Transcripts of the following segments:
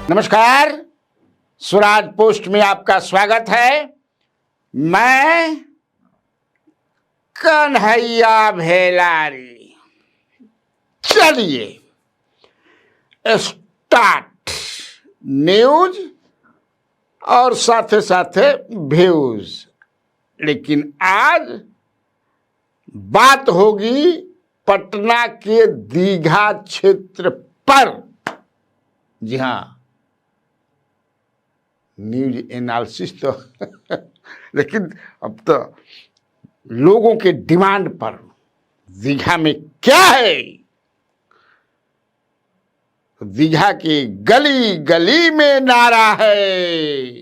नमस्कार, स्वराज पोस्ट में आपका स्वागत है। मैं कन्हैया भेलारी। चलिए स्टार्ट न्यूज और साथे साथे व्यूज। लेकिन आज बात होगी पटना के दीघा क्षेत्र पर। जी हाँ, न्यूज एनालिसिस तो लेकिन अब तो लोगों के डिमांड पर दीघा में क्या है। दीघा की गली गली में नारा है,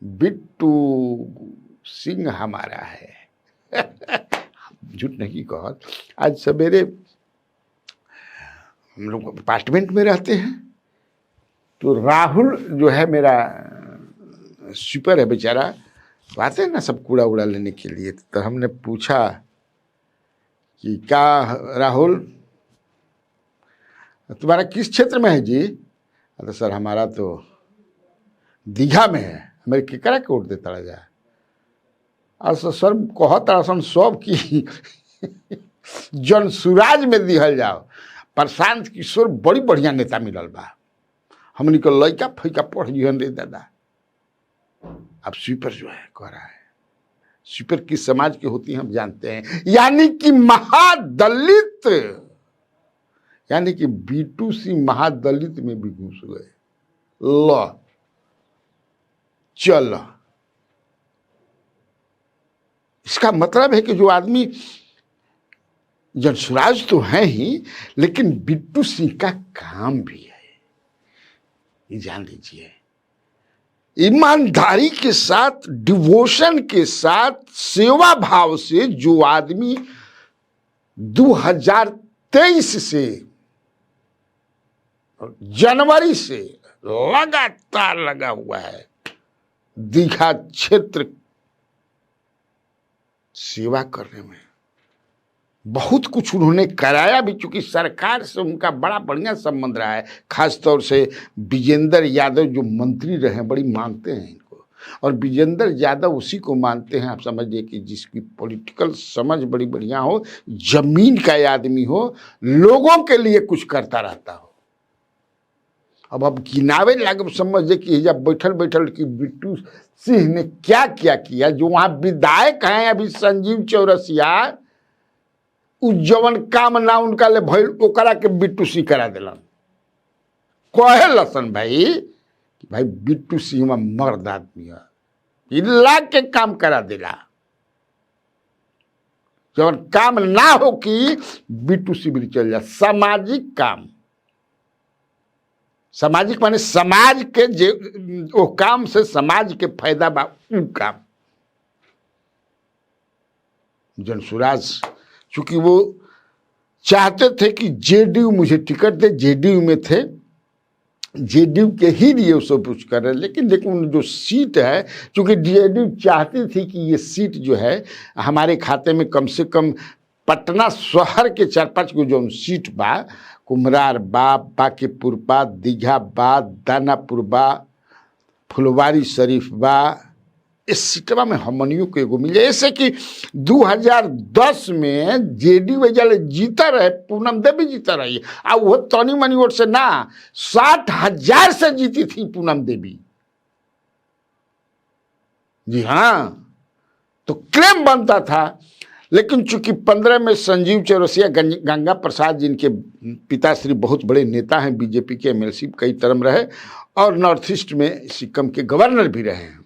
बिट्टू सिंह हमारा है। झूठ नहीं कहा। आज सवेरे हम लोग अपार्टमेंट में रहते हैं, तो राहुल जो है मेरा स्वीपर है बेचारा, तो आते हैं ना सब कूड़ा उड़ा लेने के लिए। तो हमने पूछा कि क्या राहुल तुम्हारा किस क्षेत्र में है जी? तो सर हमारा तो दीघा में है। मेरे केकरा के वोट देता जा। और सर कहता सब की जन सुराज में दिहल जाओ। प्रशांत किशोर बड़ी बढ़िया नेता मिलल बा, हमने को लड़का फैका पढ़ जीवन रे दादा। अब स्वीपर जो है कह रहा है, स्वीपर किस समाज की होती है हम जानते हैं, यानी कि महादलित, यानी कि बीटू सिंह महादलित में भी घुस गए। लो चलो, इसका मतलब है कि जो आदमी जनसुराज तो है ही, लेकिन बिट्टू सिंह का काम भी है। ये जान लीजिए, ईमानदारी के साथ, डिवोशन के साथ, सेवा भाव से जो आदमी 2023 से जनवरी से लगातार लगा हुआ है दीघा क्षेत्र सेवा करने में, बहुत कुछ उन्होंने कराया भी। चूंकि सरकार से उनका बड़ा बढ़िया संबंध रहा है, खासतौर से विजेंद्र यादव जो मंत्री रहे बड़ी मानते हैं इनको, और विजेंद्र यादव उसी को मानते हैं। आप समझिए कि जिसकी पॉलिटिकल समझ बड़ी बढ़िया हो, जमीन का आदमी हो, लोगों के लिए कुछ करता रहता हो। अब गिनावे लगे, समझिए कि जब बैठल बैठल कि बिट्टू सिंह ने क्या क्या किया। जो वहां विधायक हैं अभी संजीव चौरसिया, जवन काम ना उनका ले भइल ओकरा के बिट्टू सिंह करा दिलन। कहे लसन भाई कि भाई बिट्टू सिंह में मर्द आदमी है, इला के काम करा दिला। जवन काम ना हो कि बिट्टू सिंह भी चल जा। सामाजिक काम, सामाजिक माने समाज के जे वो काम से समाज के फायदा बा उ काम। जनसुराज चूंकि वो चाहते थे कि जेडीयू मुझे टिकट दे, जेडीयू में थे, जेडीयू के ही लिए वो सब कुछ कर रहे, लेकिन जो सीट है, चूंकि जेडीयू चाहती थी कि ये सीट जो है हमारे खाते में कम से कम पटना शहर के 4-5 को जो सीट बा, कुमरार बा, बांकीपुर बा, दीघा बा, दानापुर बा, फुलवारी शरीफ बा, इस सीटवा में हमनियों को एगो मिले। ऐसे कि 2010 में जेडीयू वजह जीता रहे, पूनम देवी जीता रही, और वो तनी मनी वोट से ना 60,000 से जीती थी पूनम देवी। जी हाँ, तो क्लेम बनता था। लेकिन चूंकि 15 में संजीव चौरसिया, गंगा प्रसाद जिनके पिताश्री बहुत बड़े नेता हैं, बीजेपी के एमएलसी कई टर्म रहे, और नॉर्थ ईस्ट में सिक्किम के गवर्नर भी रहे हैं,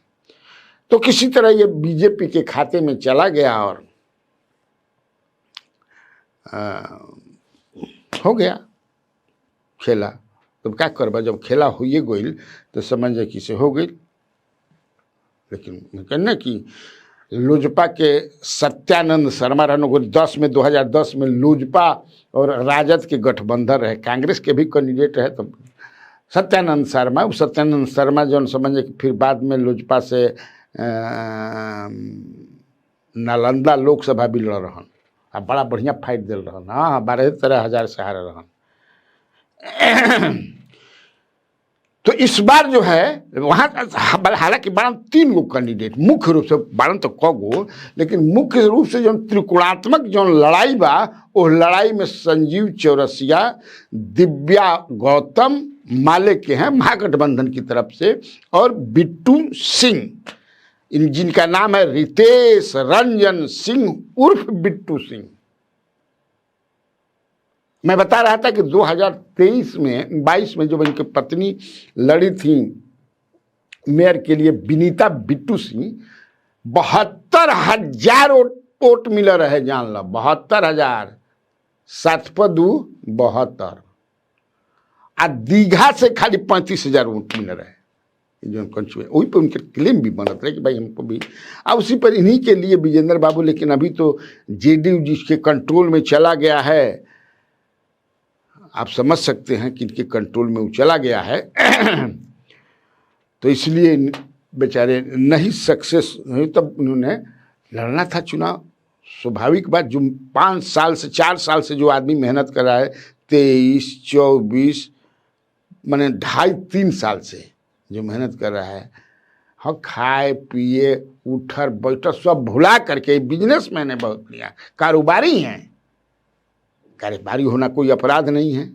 तो किसी तरह ये बीजेपी के खाते में चला गया और हो गया खेला। तो क्या करबा, जब खेला हुई गई तो समझ जाए कि से हो गई। लेकिन कहना कि लोजपा के सत्यानंद शर्मा रहने 2010 में लोजपा और राजद के गठबंधन रहे, कांग्रेस के भी कैंडिडेट रहे, तो सत्यानंद शर्मा जो समझे कि फिर बाद में लोजपा से नालंदा लोकसभा भी लड़ रहन, आ बड़ा बढ़िया फाइट दिल रहन। हाँ 12-13 हज़ार से हारे रहन। तो इस बार जो है वहाँ हालांकि बारह 3 गो कैंडिडेट मुख्य रूप से, बारह तो क गो, लेकिन मुख्य रूप से जो त्रिकोणात्मक जो लड़ाई बा, वो लड़ाई में संजीव चौरसिया, दिव्या गौतम माले के हैं महागठबंधन की तरफ से, और बिट्टू सिंह, जिनका नाम है रितेश रंजन सिंह उर्फ बिट्टू सिंह। मैं बता रहा था कि 2023 में 22 में जब इनकी पत्नी लड़ी थी मेयर के लिए, विनीता बिट्टू सिंह, 72,000 वोट मिल रहे, जान लो 72,000, 7×2 = 72, आ दीघा से खाली 35,000 वोट मिल रहे जो कंचुए, वही पर उनके क्लेम भी बनत रहे कि भाई हमको भी, अब उसी पर इन्हीं के लिए विजेंद्र बाबू, लेकिन अभी तो जेडीयू जिसके कंट्रोल में चला गया है, आप समझ सकते हैं कि इनके कंट्रोल में वो चला गया है तो इसलिए बेचारे नहीं सक्सेस नहीं, तब उन्होंने लड़ना था चुनाव, स्वाभाविक बात। जो 5 साल से 4 साल से जो आदमी मेहनत कर रहा है, 23, 24 माने 2.5-3 साल से जो मेहनत कर रहा है, हाँ, खाए पिए उठर बैठर सब भुला करके, बिजनेसमैन है, बहुत बढ़िया कारोबारी हैं, कारोबारी होना कोई अपराध नहीं है,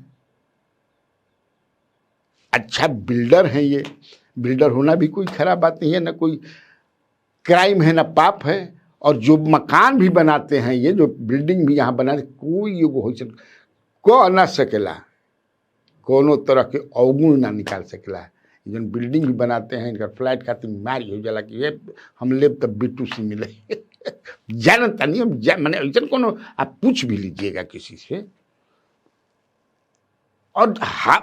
अच्छा बिल्डर हैं ये, बिल्डर होना भी कोई खराब बात नहीं है, ना कोई क्राइम है ना पाप है। और जो मकान भी बनाते हैं ये, जो बिल्डिंग भी यहाँ बनाते, कोई एगो हो को ना सकेला, कोनो तरह के अवगुण ना निकाल सकेला। जो बिल्डिंग भी बनाते हैं, इनका फ्लैट खातिर मारी हो जाला कि ये हम लेब तब बिट्टू सिंह मिले जानता नहीं हम मैंने ऐसा कोनो, आप पूछ भी लीजिएगा किसी से। और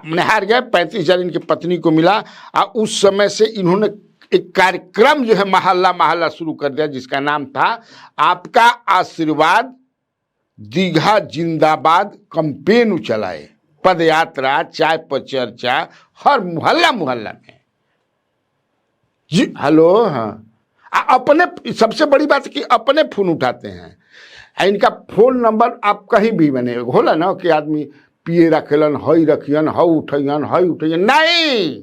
मैंने हार गया, 35,000 इनकी पत्नी को मिला। और उस समय से इन्होंने एक कार्यक्रम जो है मोहल्ला मोहल्ला शुरू कर दिया, जिसका नाम था आपका आशीर्वाद दीघा जिंदाबाद कैंपेन चलाए, पद यात्रा, चाय पर चर्चा, हर मोहल्ला मोहल्ला में जी। हेलो, हाँ, अपने सबसे बड़ी बात कि अपने फोन उठाते हैं। इनका फोन नंबर आप कहीं भी बने होला ना कि आदमी पिए रखेलन, हई रखियन, हई उठैन, हई उठैन, नहीं,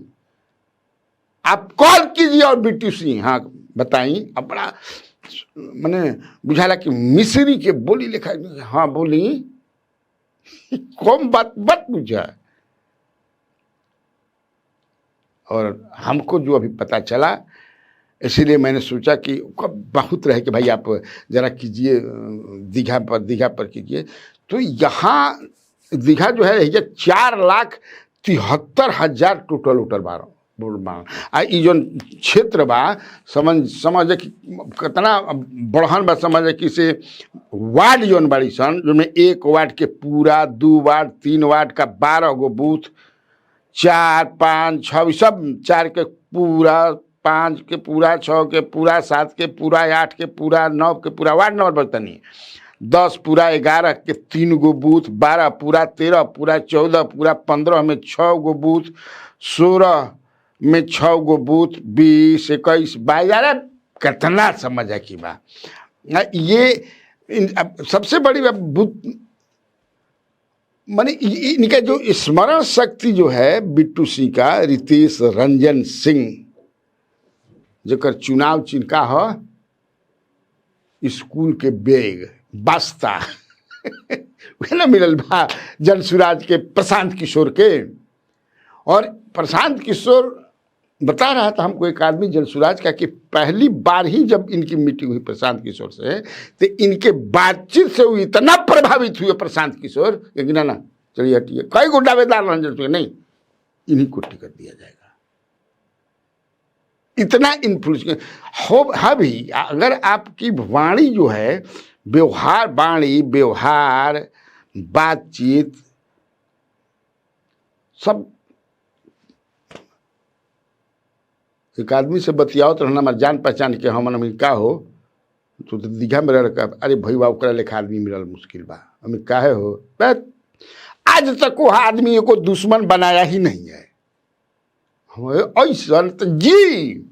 आप कॉल कीजिए और बिट्टू सिंह, हाँ बताई। अब बड़ा मैंने बुझाला कि मिस्री के बोली लिखा, हाँ बोली कौन बात बुझा। और हमको जो अभी पता चला, इसीलिए मैंने सोचा कि बहुत रहे कि भाई आप जरा कीजिए, दीघा पर कीजिए। तो यहाँ दीघा जो है 4,73,000 टोटल वोटर बार आ ई जो क्षेत्र बा, समझ कि कितना बढ़न बा, समझ कि से वार्ड जोन बाड़ी सन, जो में 1 वार्ड के पूरा, 2 वार्ड, 3 वार्ड का 12 गो बूथ, 4, 5, 6 सब, 4 के पूरा, 5 के पूरा, 6 के पूरा, 7 के पूरा, 8 के पूरा, 9 के पूरा वार्ड नंबर बतनी, 10 पूरा, 11 के 3 गो बूथ, 12 पूरा, 13 पूरा, 14 पूरा, 15 में 6 गो बूथ, 16 में 6 गो बूथ, 20, 21, 22, कितना समझ है कि बा ये सबसे बड़ी बूथ। माने इनका जो स्मरण शक्ति जो है बिट्टू सिंह का, रितेश रंजन सिंह, जकर चुनाव चिन्ह का हो स्कूल के बैग बस्ता ना मिलल बा जनसुराज के प्रशांत किशोर के। और प्रशांत किशोर बता रहा था हमको एक आदमी जनसुराज का कि पहली बार ही जब इनकी मीटिंग हुई प्रशांत किशोर से, तो इनके बातचीत से वो इतना प्रभावित हुए प्रशांत किशोर कि ना चलिए हटिए, कई गो दावेदार रंजन, नहीं इन्हीं को टिकट दिया जाएगा। इतना इन्फ्लुएंस हो। हाँ भी, अगर आपकी वाणी जो है, व्यवहार, वाणी व्यवहार, बातचीत सब, एक आदमी से बतियाओ तो हमारे जान पहचान के हम का हो तो दीघा में रह, अरे भैया ओकरा लेखा आदमी मिलल मुश्किल बा, हमें काहे हो, आज तक वो आदमी को दुश्मन बनाया ही नहीं है। ऐसा तो जी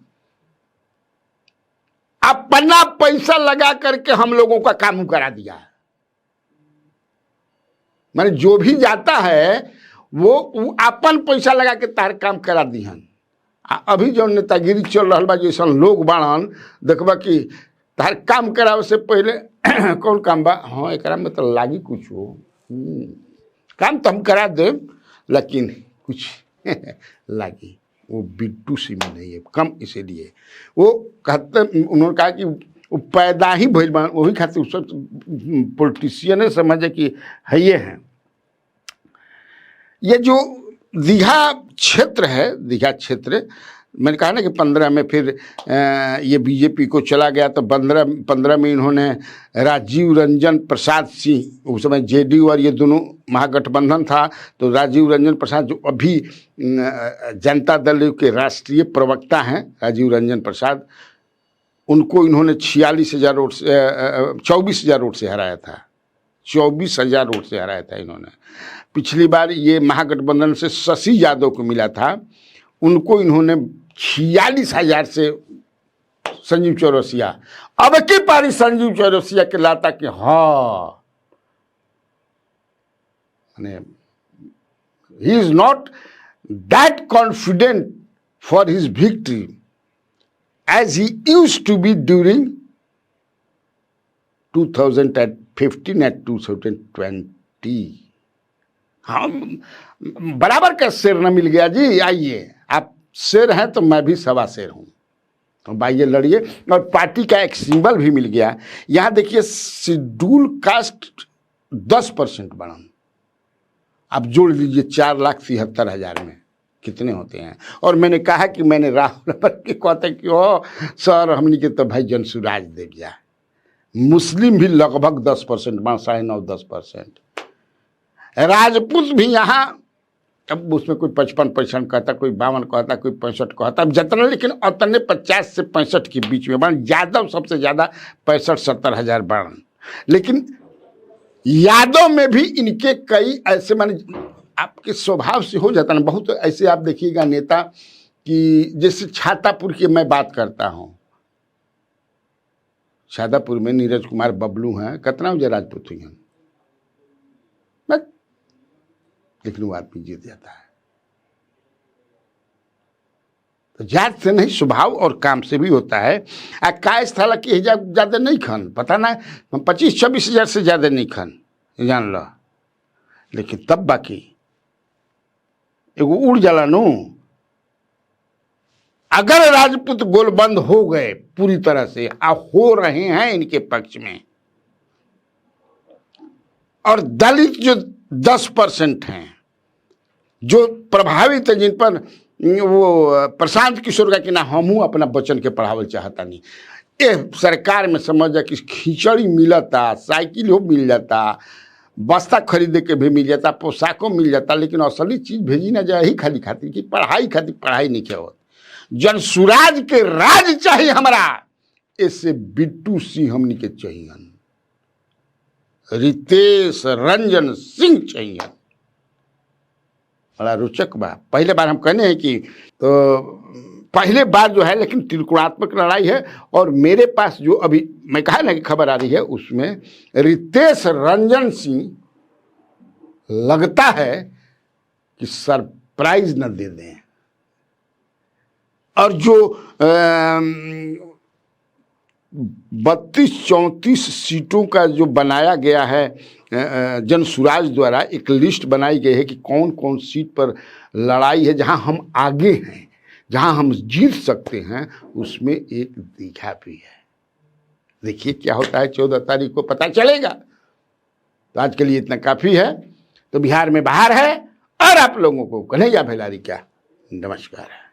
अपना पैसा लगा करके हम लोगों का काम करा दिया है। माने जो भी जाता है वो अपन पैसा लगा के तार काम करा दीहन। अभी जो नेतागिरी चल रहा बा, जैसा लोग बाड़न, देखबा कि तार काम करावे से पहले कौन काम बा, हाँ एकरा में तो लागी कुछ हो, काम तो हम करा दे, लेकिन कुछ लागी। वो बिट्टू सिंह में नहीं है, कम इसीलिए वो कहते, उन्होंने कहा कि वो पैदा ही भइल बा, वही खातिर सब पॉलिटिशियन समझे कि है ये हैं। ये जो दीघा क्षेत्र है, दीघा क्षेत्र मैंने कहा ना कि 15 में फिर ये बीजेपी को चला गया, तो 15 में इन्होंने राजीव रंजन प्रसाद सिंह, उस समय जेडीयू और ये दोनों महागठबंधन था, तो राजीव रंजन प्रसाद जो अभी जनता दल के राष्ट्रीय प्रवक्ता हैं, राजीव रंजन प्रसाद, उनको इन्होंने 46,000 वोट से 24,000 वोट से हराया था। 24,000 वोट से हराया था इन्होंने। पिछली बार ये महागठबंधन से शशि यादव को मिला था, उनको इन्होंने 46,000 से संजीव चौरसिया, अब की पारी संजीव चौरसिया के लाता कि हाँ he is not that confident for his victory as he used to be during 2015 and 2020। हम बराबर का शेर न मिल गया जी, आइए आप शेर हैं तो मैं भी सवा शेर हूँ, तो आइए लड़िए। और पार्टी का एक सिंबल भी मिल गया। यहाँ देखिए शेड्यूल कास्ट 10% बढ़ा, आप जोड़ लीजिए 4,73,000 में कितने होते हैं। और मैंने कहा कि मैंने राहुल के कहते कि ओ सर हमनी के तो भाई जनसुराज देव जा, मुस्लिम भी लगभग 10%, 9.5-10%, राजपूत भी यहाँ, अब उसमें कोई 55% कहता, कोई 52 कहता, कोई 65 कहता, अब जितना, लेकिन उतने 50 से 65 के बीच में बढ़। यादव सबसे ज़्यादा 65-70,000 बढ़, लेकिन यादव में भी इनके कई ऐसे, माने आपके स्वभाव से हो जाता ना, बहुत ऐसे आप देखिएगा नेता कि जैसे छातापुर की मैं बात करता हूँ, छातापुर में नीरज कुमार बबलू हैं, कितना मुझे राजपूत हुई हैं, लेकिन वो आदमी जीत जाता है। तो जात से नहीं, स्वभाव और काम से भी होता है। काय स्थल की ज़्यादा नहीं खन, पता ना 25-26 हज़ार से ज़्यादा नहीं खन, जान लो, लेकिन तब बाकी एगो उड़ जाला नो। अगर राजपूत गोलबंद हो गए पूरी तरह से, हो रहे हैं इनके पक्ष में, और दलित जो 10% हैं जो प्रभावित है, जिन पर वो प्रशांत किशोर का कि ना हमू अपना बच्चन के पढ़ावल चाहता नहीं, ये सरकार में समझ जा कि खिचड़ी मिलता, साइकिल हो मिल जाता, बस्ता खरीदे के भी मिल जाता, पोशाकों मिल जाता, लेकिन असली चीज भेजी ना जाए ही खाली खातिर कि पढ़ाई खातिर पढ़ाई नहीं क्या होता। जनसुराज के राज चाहिए हमारा, इससे बिट्टू सिंह हमनी के चाहिए, रितेश रंजन सिंह चाहिए। बड़ा रोचक बा। पहले बार हम कहने हैं कि तो पहले बार जो है, लेकिन त्रिकोणात्मक लड़ाई है। और मेरे पास जो अभी मैं कहा ना कि खबर आ रही है, उसमें रितेश रंजन सिंह लगता है कि सरप्राइज न दे दें। और जो 32-34 सीटों का जो बनाया गया है जनसुराज द्वारा, एक लिस्ट बनाई गई है कि कौन कौन सीट पर लड़ाई है, जहां हम आगे हैं, जहां हम जीत सकते हैं, उसमें एक दीघा भी है। देखिए क्या होता है, 14 तारीख को पता चलेगा। तो आज के लिए इतना काफ़ी है। तो बिहार में बाहर है, और आप लोगों को कन्हैया भेलारी क्या नमस्कार है।